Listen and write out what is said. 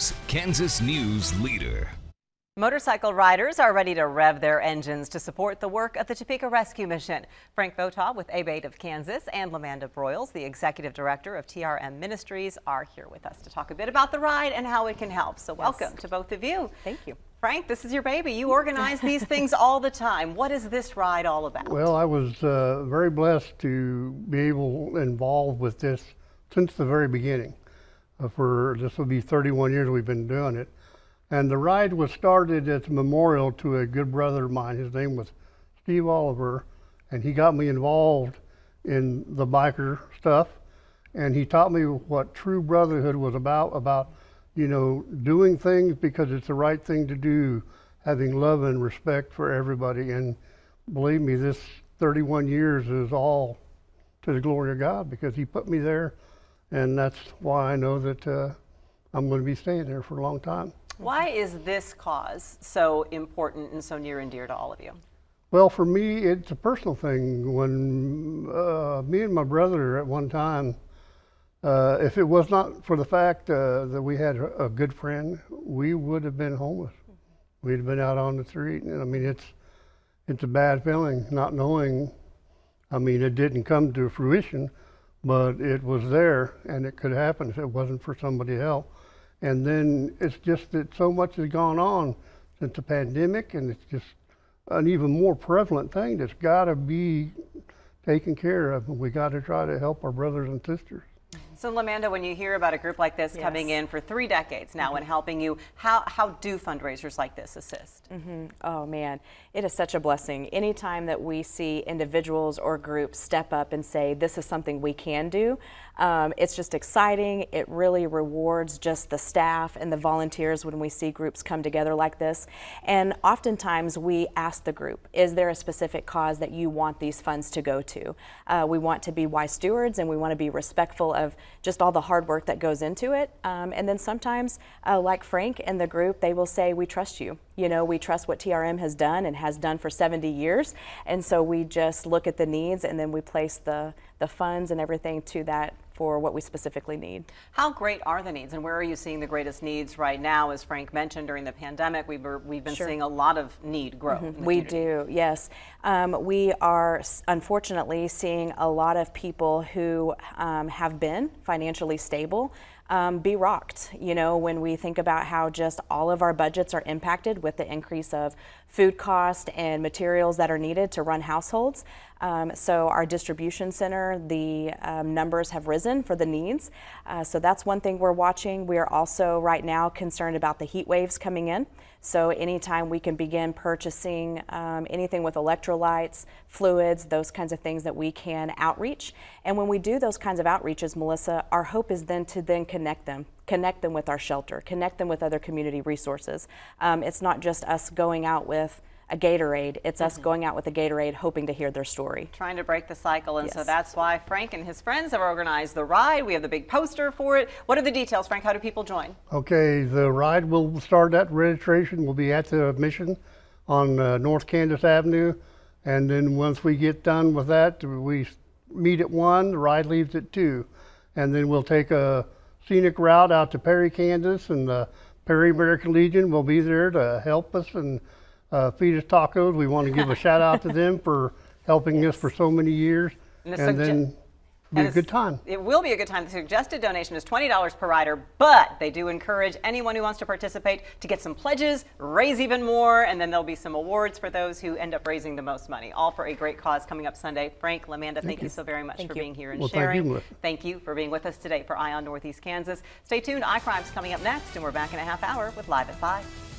News, Kansas News leader. Motorcycle riders are ready to rev their engines to support the work of the Topeka Rescue Mission. Frank Votaw with A.B.A.T.E of Kansas and Lamanda Broyles, the executive director of TRM Ministries, are here with us to talk a bit about the ride and how it can help. So welcome to both of you. Thank you. Frank, this is your baby. You organize these things all the time. What is this ride all about? Well, I was very blessed to be involved with this since the very beginning. This will be 31 years we've been doing it. And the ride was started as a memorial to a good brother of mine. His name was Steve Oliver, and he got me involved in the biker stuff. And he taught me what true brotherhood was about, you know, doing things because it's the right thing to do, having love and respect for everybody. And believe me, this 31 years is all to the glory of God because he put me there. And that's why I know that I'm going to be staying there for a long time. Why is this cause so important and so near and dear to all of you? Well, for me, it's a personal thing. When me and my brother at one time, if it was not for the fact that we had a good friend, we would have been homeless. We'd have been out on the street. And I mean, it's a bad feeling not knowing. I mean, it didn't come to fruition, but it was there and it could happen if it wasn't for somebody else. And then it's just that so much has gone on since the pandemic, and it's just an even more prevalent thing that's got to be taken care of. We got to try to help our brothers and sisters. So, Lamanda, when you hear about a group like this coming in for 3 decades now and helping you, how do fundraisers like this assist? Oh man, it is such a blessing. Anytime that we see individuals or groups step up and say, this is something we can do, it's just exciting. It really rewards just the staff and the volunteers when we see groups come together like this. And oftentimes we ask the group, is there a specific cause that you want these funds to go to? We want to be wise stewards and we want to be respectful of just all the hard work that goes into it. And then sometimes, like Frank and the group, they will say, we trust you. You know, we trust what TRM has done and has done for 70 years. And so we just look at the needs and then we place the funds and everything to that for what we specifically need. How great are the needs, and where are you seeing the greatest needs right now? As Frank mentioned, during the pandemic, we've been seeing a lot of need grow. We do, yes. We are unfortunately seeing a lot of people who have been financially stable be rocked, you know, when we think about how just all of our budgets are impacted with the increase of food cost and materials that are needed to run households. So our distribution center, the numbers have risen for the needs. So that's one thing we're watching. We are also right now concerned about the heat waves coming in. So anytime we can begin purchasing anything with electrolytes, fluids, those kinds of things that we can outreach. And when we do those kinds of outreaches, Melissa, our hope is then to connect them with our shelter, connect them with other community resources. It's not just us going out with a Gatorade, it's us going out with a Gatorade hoping to hear their story. Trying to break the cycle, and so that's why Frank and his friends have organized the ride. We have the big poster for it. What are the details, Frank? How do people join? Okay, the ride will start at registration. Will be at the mission on North Kansas Avenue. And then once we get done with that, we meet at 1, the ride leaves at 2. And then we'll take a scenic route out to Perry, Kansas, and the Perry American Legion will be there to help us and feed us tacos. We want to give a shout out to them for helping us for so many years. And then be a good time. It will be a good time. The suggested donation is $20 per rider, but they do encourage anyone who wants to participate to get some pledges, raise even more, and then there'll be some awards for those who end up raising the most money, all for a great cause coming up Sunday. Frank, Lamanda, thank you so very much for being here and sharing. Thank you for being with us today for Eye on Northeast Kansas. Stay tuned. iCrime's coming up next, and we're back in a half hour with Live at 5.